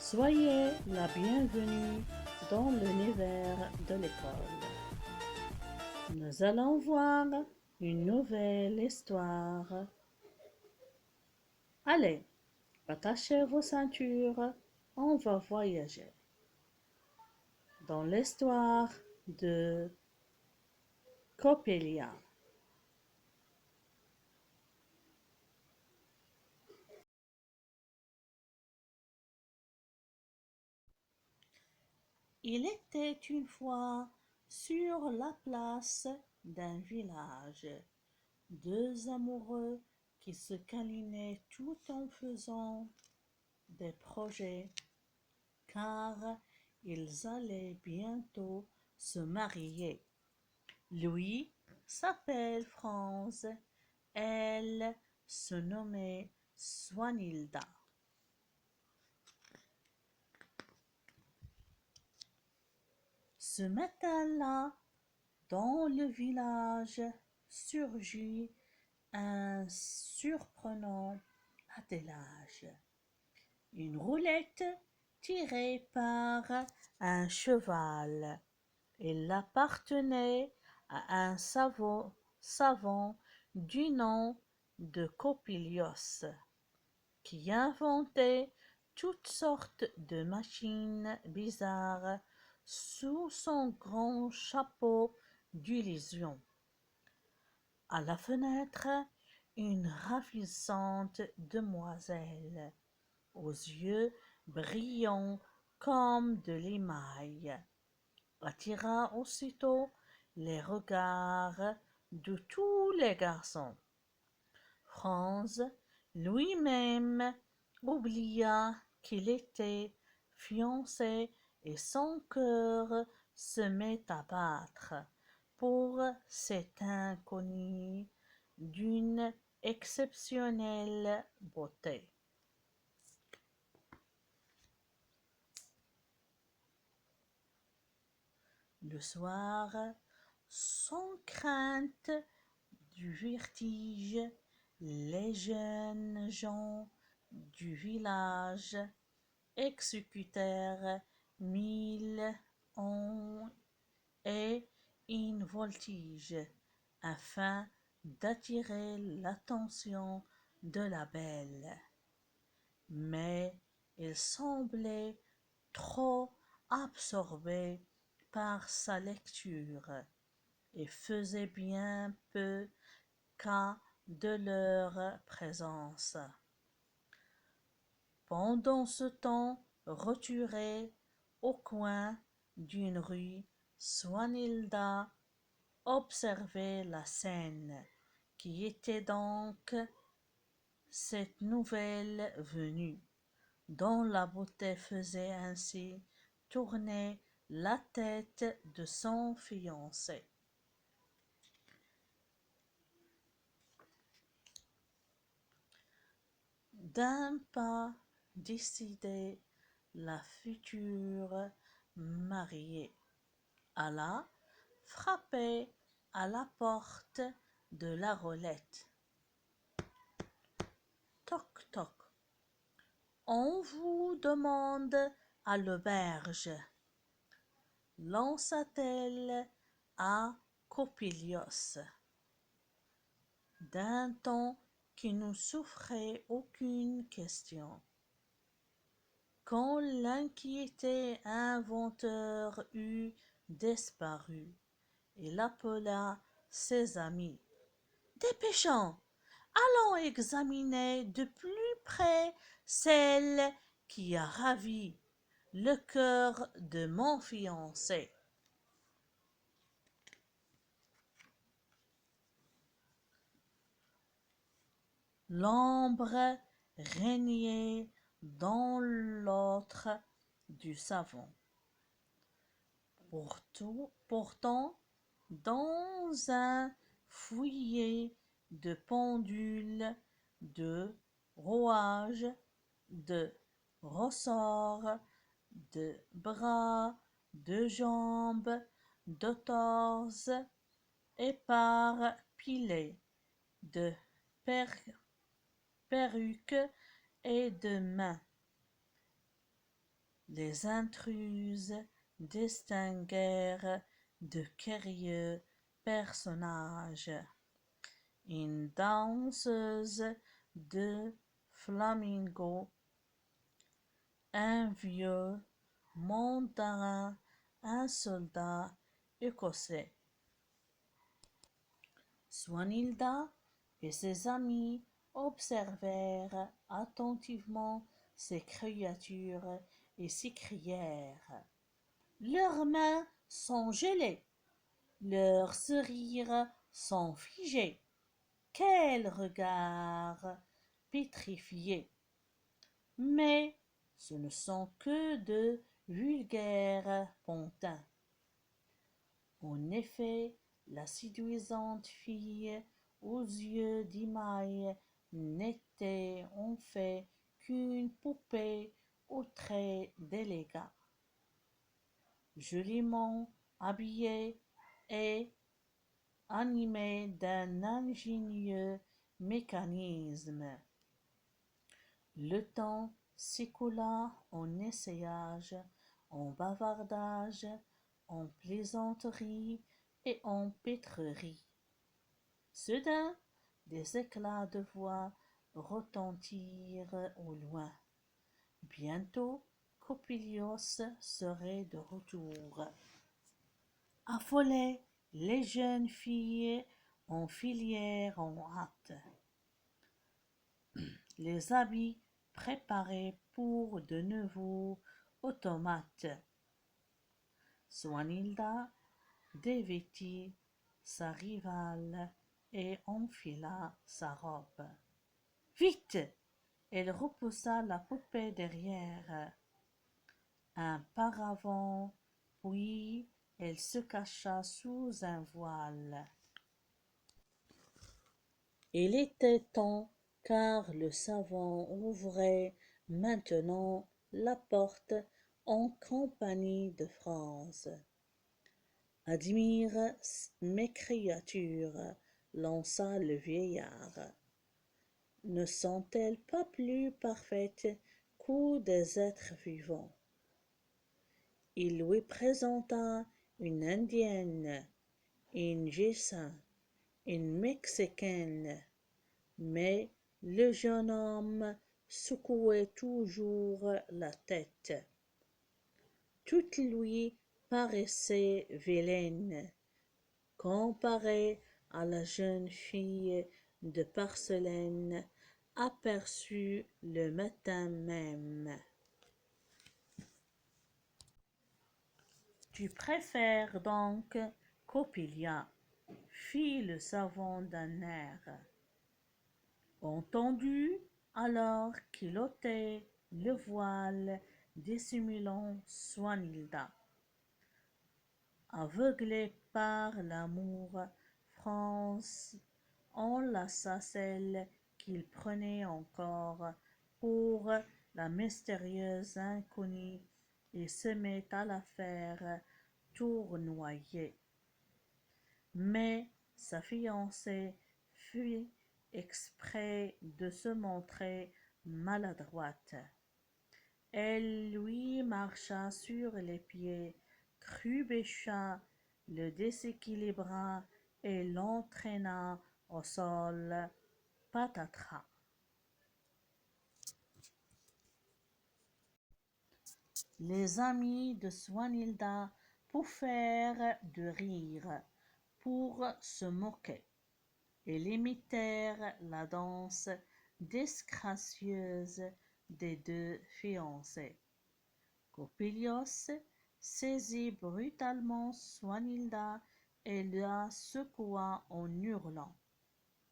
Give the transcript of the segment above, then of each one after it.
Soyez la bienvenue dans l'univers de l'école. Nous allons voir une nouvelle histoire. Allez, attachez vos ceintures, on va voyager. Dans l'histoire de Coppelia. Il était une fois sur la place d'un village deux amoureux qui se câlinaient tout en faisant des projets car ils allaient bientôt se marier. Lui s'appelle Franz, elle se nommait Swanhilda. Ce matin-là, dans le village surgit un surprenant attelage. Une roulette tirée par un cheval. Elle appartenait à un savant du nom de Coppelius, qui inventait toutes sortes de machines bizarres sous son grand chapeau d'illusion. À la fenêtre, une ravissante demoiselle, aux yeux brillants comme de l'émail, attira aussitôt les regards de tous les garçons. Franz lui-même oublia qu'il était fiancé et son cœur se met à battre pour cet inconnu d'une exceptionnelle beauté. Le soir, sans crainte du vertige, les jeunes gens du village exécutèrent 1000 et une voltige afin d'attirer l'attention de la belle. Mais il semblait trop absorbé par sa lecture et faisait bien peu cas de leur présence. Pendant ce temps, retirée au coin d'une rue, Swanhilda observait la scène, qui était donc cette nouvelle venue, dont la beauté faisait ainsi tourner la tête de son fiancé. D'un pas décidé, la future mariée alla frapper à la porte de la roulette. Toc toc. On vous demande à l'auberge, lança-t-elle à Coppelius, d'un ton qui ne souffrait aucune question. Quand l'inquiété inventeur eut disparu, il appela ses amis. Dépêchons, allons examiner de plus près celle qui a ravi le cœur de mon fiancé. L'ombre régnait dans l'autre du savon. Pourtant, dans un fouillis de pendules, de rouages, de ressorts, de bras, de jambes, de torse, éparpillés, de perruques et de mains, Les intruses distinguèrent de curieux personnages. Une danseuse de flamenco, un vieux mandarin, un soldat écossais. Swanhilda et ses amis observèrent attentivement ces créatures et s'écrièrent: leurs mains sont gelées, leurs sourires sont figés, quel regard pétrifié! Mais ce ne sont que de vulgaires pantins. En effet, la séduisante fille aux yeux d'émail n'était en fait qu'une poupée aux traits délicats, joliment habillée et animée d'un ingénieux mécanisme. Le temps s'écoula en essayages, en bavardages, en plaisanteries et en pétreries. Soudain, des éclats de voix retentirent au loin. Bientôt, Coppelius serait de retour. Affolées, les jeunes filles enfilèrent en hâte les habits préparés pour de nouveaux automates. Swanhilda dévêtit sa rivale et enfila sa robe. Vite! Elle repoussa la poupée derrière un paravent, puis elle se cacha sous un voile. Il était temps, car le savant ouvrait maintenant la porte en compagnie de France. Admire mes créatures, lança le vieillard. Ne sont-elles pas plus parfaites que des êtres vivants? Il lui présenta une indienne, une Gessin, une Mexicaine, mais le jeune homme secouait toujours la tête. Toutes lui paraissaient vilaines, comparées à la jeune fille de porcelaine aperçue le matin même. Tu préfères donc Coppelia, fit le savant d'un air. Entendu alors qu'il ôtait le voile dissimulant Swanhilda. Aveuglée par l'amour, France enlaça celle qu'il prenait encore pour la mystérieuse inconnue et se mit à la faire tournoyer. Mais sa fiancée fut exprès de se montrer maladroite. Elle lui marcha sur les pieds, trébucha, le déséquilibra et l'entraîna au sol. Patatras. Les amis de Swanhilda pouffèrent de rire pour se moquer. Ils imitèrent la danse disgracieuse des deux fiancés. Coppelius saisit brutalement Swanhilda et la secoua en hurlant.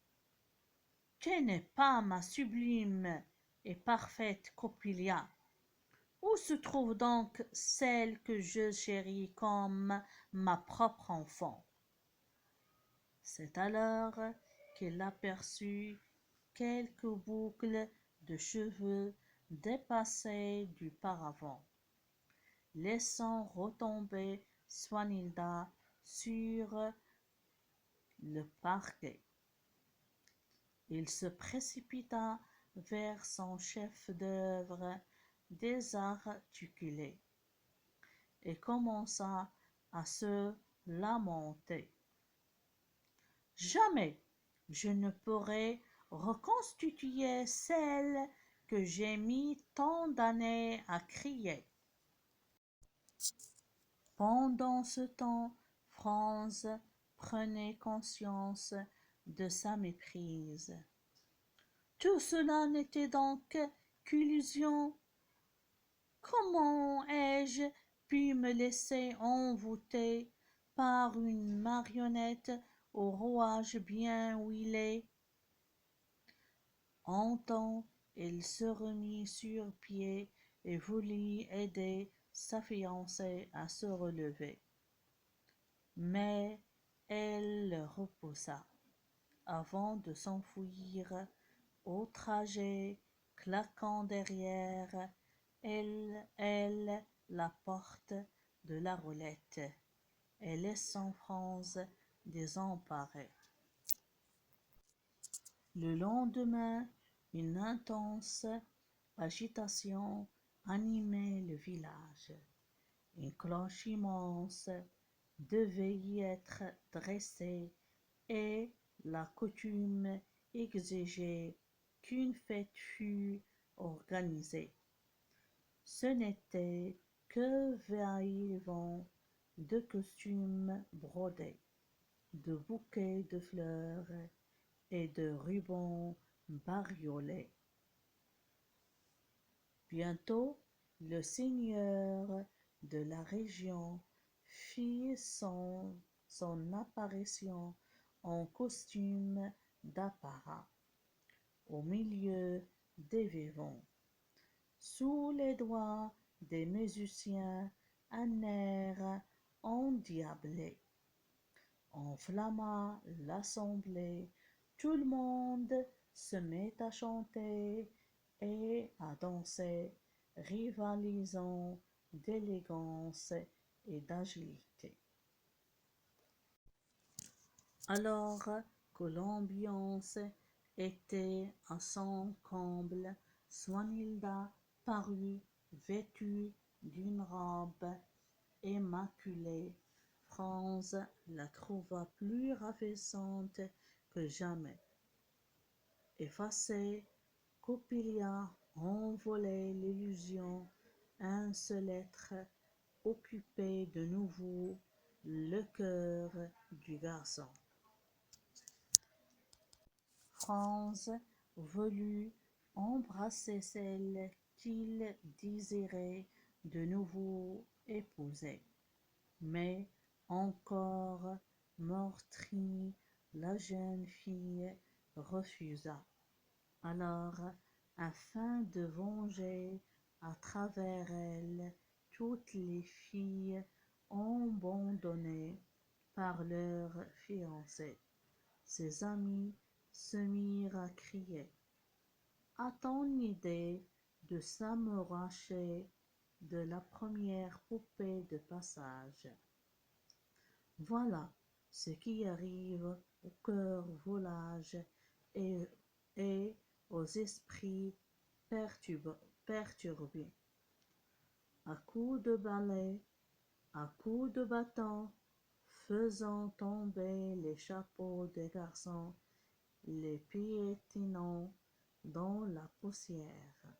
« Tu n'es pas ma sublime et parfaite Coppelia. Où se trouve donc celle que je chéris comme ma propre enfant ?» C'est alors qu'il aperçut quelques boucles de cheveux dépassées du paravent, laissant retomber Swanhilda sur le parquet. Il se précipita vers son chef-d'œuvre, désarticulé et commença à se lamenter. Jamais je ne pourrai reconstituer celle que j'ai mis tant d'années à crier. Pendant ce temps, Franz prenait conscience de sa méprise. Tout cela n'était donc qu'illusion. Comment ai-je pu me laisser envoûter par une marionnette au rouage bien huilé? En temps, il se remit sur pied et voulut aider sa fiancée à se relever. Mais elle le repoussa, avant de s'enfuir au trajet, claquant derrière elle la porte de la roulette et laissant Franz désemparé. Le lendemain, une intense agitation animait le village. Une cloche immense devait y être dressée et la coutume exigeait qu'une fête fût organisée. Ce n'était que va-et-vient de costumes brodés, de bouquets de fleurs et de rubans bariolés. Bientôt, le seigneur de la région fit son apparition en costume d'apparat, au milieu des vivants. Sous les doigts des musiciens, un air endiablé enflamma l'assemblée. Tout le monde se mit à chanter et à danser, rivalisant d'élégance et d'agilité. Alors que l'ambiance était à son comble, Swanhilda parut vêtue d'une robe immaculée. Franz la trouva plus ravissante que jamais. Effacée, Coppelia envolait l'illusion. Un seul être occupait de nouveau le cœur du garçon. Franz voulut embrasser celle qu'il désirait de nouveau épouser. Mais encore meurtrie, la jeune fille refusa. Alors, afin de venger à travers elle toutes les filles abandonnées par leurs fiancés, ses amis se mirent à crier: « A-t-on idée de s'amouracher de la première poupée de passage? Voilà ce qui arrive aux cœurs volages et aux esprits perturbés. À coups de balai, à coups de bâton, faisant tomber les chapeaux des garçons, les piétinant dans la poussière.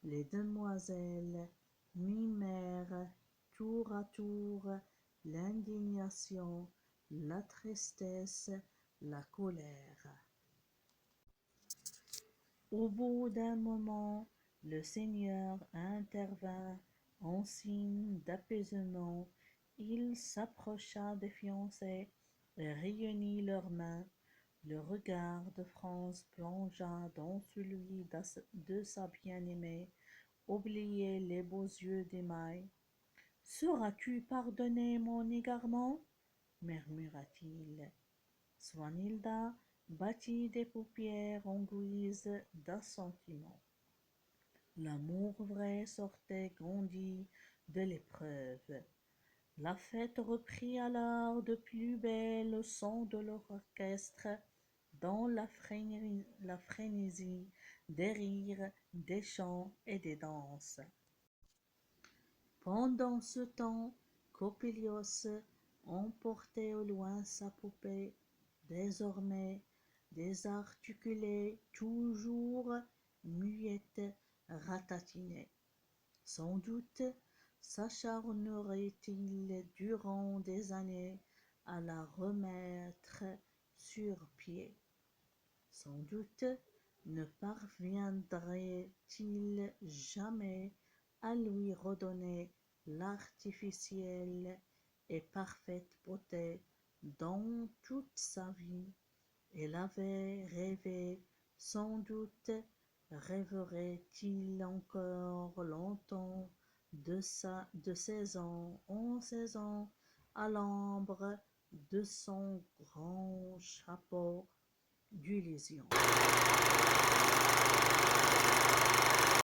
Les demoiselles mimèrent tour à tour l'indignation, la tristesse, la colère. Au bout d'un moment, le Seigneur intervint en signe d'apaisement. Il s'approcha des fiancés et réunit leurs mains. Le regard de Franz plongea dans celui de sa bien-aimée. Oubliez les beaux yeux d'émail. « Sauras-tu pardonner mon égarement ?» murmura-t-il. Swanhilda battit des paupières en guise d'assentiment. L'amour vrai sortait grandi de l'épreuve. La fête reprit alors de plus belle au son de l'orchestre, dans la frénésie des rires, des chants et des danses. Pendant ce temps, Coppelius emportait au loin sa poupée, désormais désarticulée, toujours muette, ratatinée. Sans doute s'acharnerait-il durant des années à la remettre sur pied. Sans doute ne parviendrait-il jamais à lui redonner l'artificielle et parfaite beauté dont toute sa vie elle avait rêvé. Sans doute rêverait-il encore longtemps de 16 ans en 16 ans à l'ombre de son grand chapeau d'illusion.